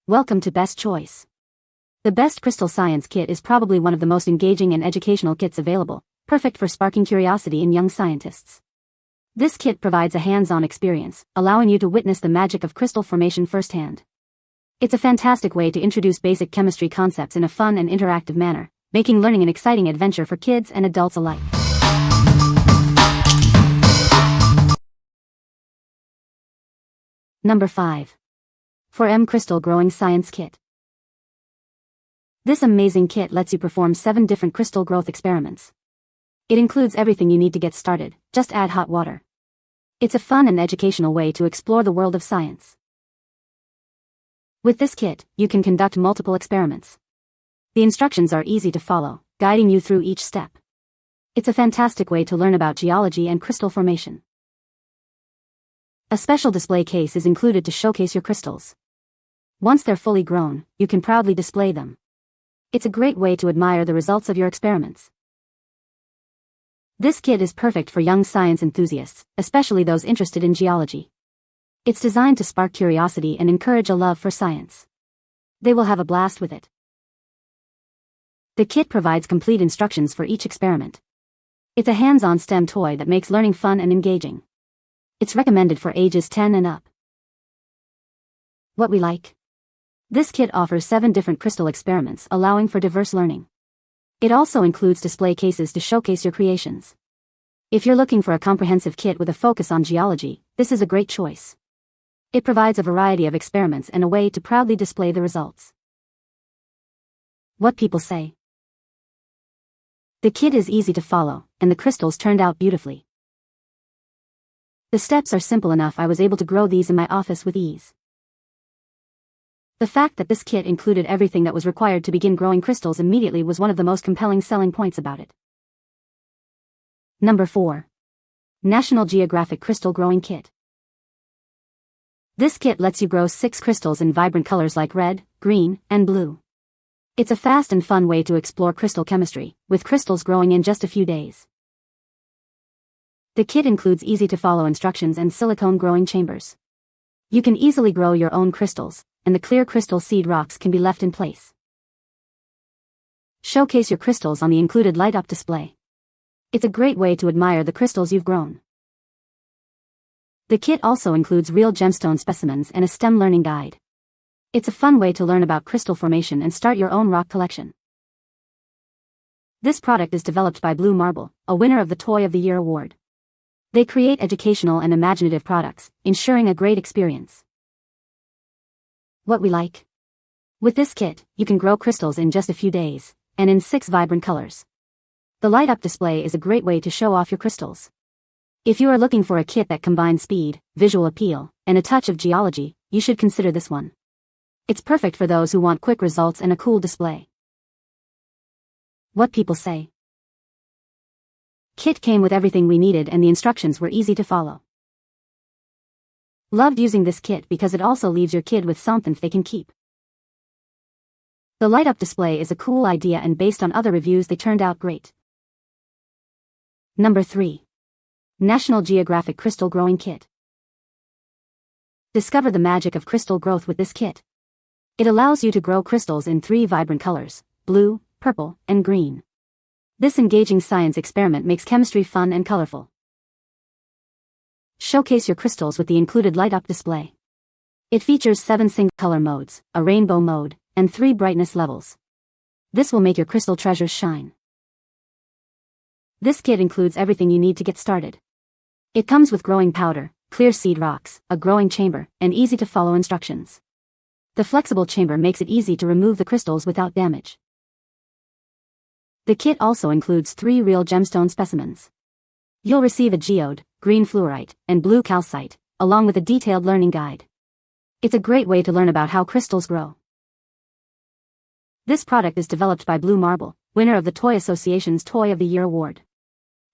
Welcome to Best Choice. The Best Crystal Science Kit is probably one of the most engaging and educational kits available, perfect for sparking curiosity in young scientists. This kit provides a hands-on experience, allowing you to witness the magic of crystal formation firsthand. It's a fantastic way to introduce basic chemistry concepts in a fun and interactive manner, making learning an exciting adventure for kids and adults alike. Number 5. 4M Crystal Growing Science Kit. This amazing kit lets you perform 7 different crystal growth experiments. It includes everything you need to get started, just add hot water. It's a fun and educational way to explore the world of science. With this kit, you can conduct multiple experiments. The instructions are easy to follow, guiding you through each step. It's a fantastic way to learn about geology and crystal formation. A special display case is included to showcase your crystals. Once they're fully grown, you can proudly display them. It's a great way to admire the results of your experiments. This kit is perfect for young science enthusiasts, especially those interested in geology. It's designed to spark curiosity and encourage a love for science. They will have a blast with it. The kit provides complete instructions for each experiment. It's a hands-on STEM toy that makes learning fun and engaging. It's recommended for ages 10 and up. What we like. This kit offers 7 different crystal experiments, allowing for diverse learning. It also includes display cases to showcase your creations. If you're looking for a comprehensive kit with a focus on geology, this is a great choice. It provides a variety of experiments and a way to proudly display the results. What people say. The kit is easy to follow, and the crystals turned out beautifully. The steps are simple enough. I was able to grow these in my office with ease. The fact that this kit included everything that was required to begin growing crystals immediately was one of the most compelling selling points about it. Number 4. National Geographic Crystal Growing Kit. This kit lets you grow 6 crystals in vibrant colors like red, green, and blue. It's a fast and fun way to explore crystal chemistry, with crystals growing in just a few days. The kit includes easy-to-follow instructions and silicone growing chambers. You can easily grow your own crystals, and the clear crystal seed rocks can be left in place. Showcase your crystals on the included light-up display. It's a great way to admire the crystals you've grown. The kit also includes real gemstone specimens and a STEM learning guide. It's a fun way to learn about crystal formation and start your own rock collection. This product is developed by Blue Marble, a winner of the Toy of the Year award. They create educational and imaginative products, ensuring a great experience. What we like. With this kit, you can grow crystals in just a few days, and in 6 vibrant colors. The light-up display is a great way to show off your crystals. If you are looking for a kit that combines speed, visual appeal, and a touch of geology, you should consider this one. It's perfect for those who want quick results and a cool display. What people say. Kit came with everything we needed and the instructions were easy to follow. Loved using this kit because it also leaves your kid with something they can keep. The light-up display is a cool idea and based on other reviews they turned out great. Number 3. National Geographic Crystal Growing Kit. Discover the magic of crystal growth with this kit. It allows you to grow crystals in 3 vibrant colors, blue, purple, and green. This engaging science experiment makes chemistry fun and colorful. Showcase your crystals with the included light-up display. It features 7 single-color modes, a rainbow mode, and 3 brightness levels. This will make your crystal treasures shine. This kit includes everything you need to get started. It comes with growing powder, clear seed rocks, a growing chamber, and easy-to-follow instructions. The flexible chamber makes it easy to remove the crystals without damage. The kit also includes 3 real gemstone specimens. You'll receive a geode, green fluorite, and blue calcite, along with a detailed learning guide. It's a great way to learn about how crystals grow. This product is developed by Blue Marble, winner of the Toy Association's Toy of the Year award.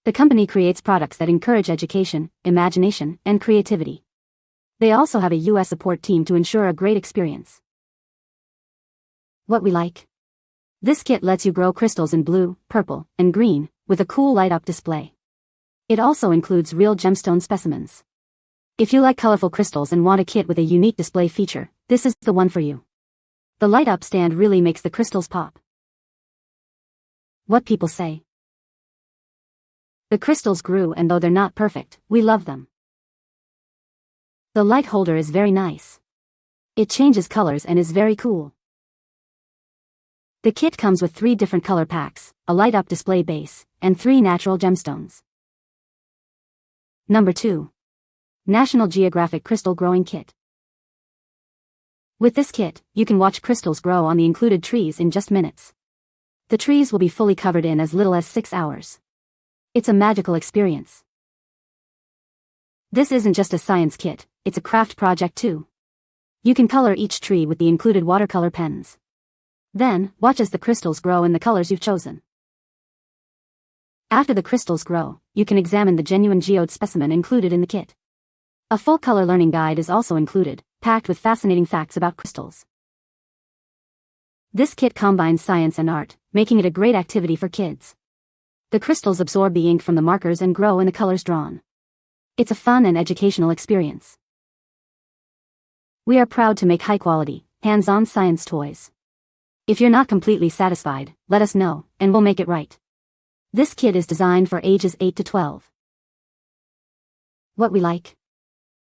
The company creates products that encourage education, imagination, and creativity. They also have a U.S. support team to ensure a great experience. What we like. This kit lets you grow crystals in blue, purple, and green, with a cool light-up display. It also includes real gemstone specimens. If you like colorful crystals and want a kit with a unique display feature, this is the one for you. The light-up stand really makes the crystals pop. What people say. The crystals grew, and though they're not perfect, we love them. The light holder is very nice. It changes colors and is very cool. The kit comes with 3 different color packs, a light-up display base, and 3 natural gemstones. Number 2. National Geographic Crystal Growing Kit. With this kit, you can watch crystals grow on the included trees in just minutes. The trees will be fully covered in as little as 6 hours. It's a magical experience. This isn't just a science kit, it's a craft project too. You can color each tree with the included watercolor pens. Then, watch as the crystals grow in the colors you've chosen. After the crystals grow, you can examine the genuine geode specimen included in the kit. A full color learning guide is also included, packed with fascinating facts about crystals. This kit combines science and art, making it a great activity for kids. The crystals absorb the ink from the markers and grow in the colors drawn. It's a fun and educational experience. We are proud to make high-quality, hands-on science toys. If you're not completely satisfied, let us know, and we'll make it right. This kit is designed for ages 8 to 12. What we like.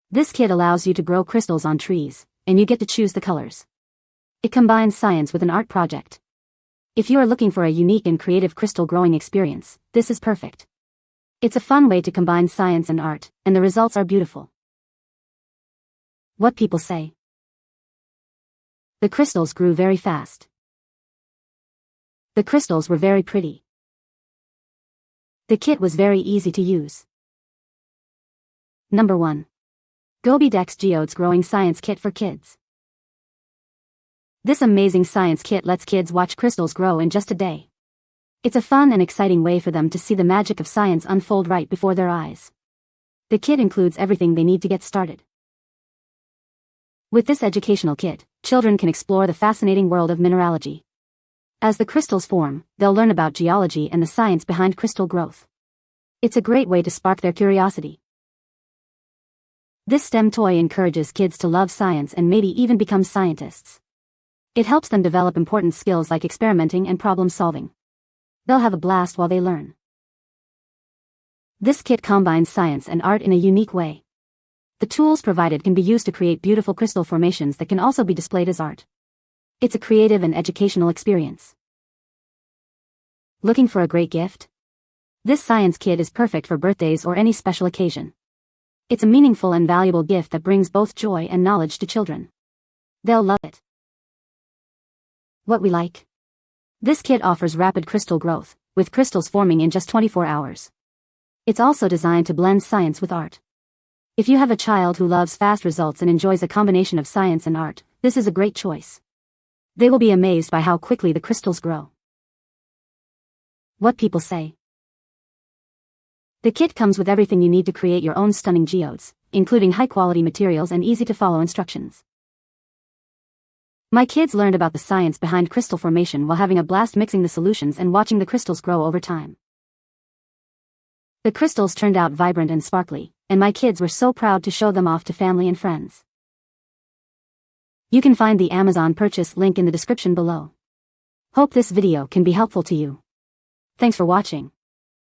This kit allows you to grow crystals on trees, and you get to choose the colors. It combines science with an art project. If you are looking for a unique and creative crystal growing experience, this is perfect. It's a fun way to combine science and art, and the results are beautiful. What people say. The crystals grew very fast. The crystals were very pretty. The kit was very easy to use. Number 1. GobiDex Geodes Growing Science Kit for Kids. This amazing science kit lets kids watch crystals grow in just a day. It's a fun and exciting way for them to see the magic of science unfold right before their eyes. The kit includes everything they need to get started. With this educational kit, children can explore the fascinating world of mineralogy. As the crystals form, they'll learn about geology and the science behind crystal growth. It's a great way to spark their curiosity. This STEM toy encourages kids to love science and maybe even become scientists. It helps them develop important skills like experimenting and problem solving. They'll have a blast while they learn. This kit combines science and art in a unique way. The tools provided can be used to create beautiful crystal formations that can also be displayed as art. It's a creative and educational experience. Looking for a great gift? This science kit is perfect for birthdays or any special occasion. It's a meaningful and valuable gift that brings both joy and knowledge to children. They'll love it. What we like. This kit offers rapid crystal growth, with crystals forming in just 24 hours. It's also designed to blend science with art. If you have a child who loves fast results and enjoys a combination of science and art, this is a great choice. They will be amazed by how quickly the crystals grow. What people say. The kit comes with everything you need to create your own stunning geodes, including high-quality materials and easy-to-follow instructions. My kids learned about the science behind crystal formation while having a blast mixing the solutions and watching the crystals grow over time. The crystals turned out vibrant and sparkly, and my kids were so proud to show them off to family and friends. You can find the Amazon purchase link in the description below. Hope this video can be helpful to you. Thanks for watching.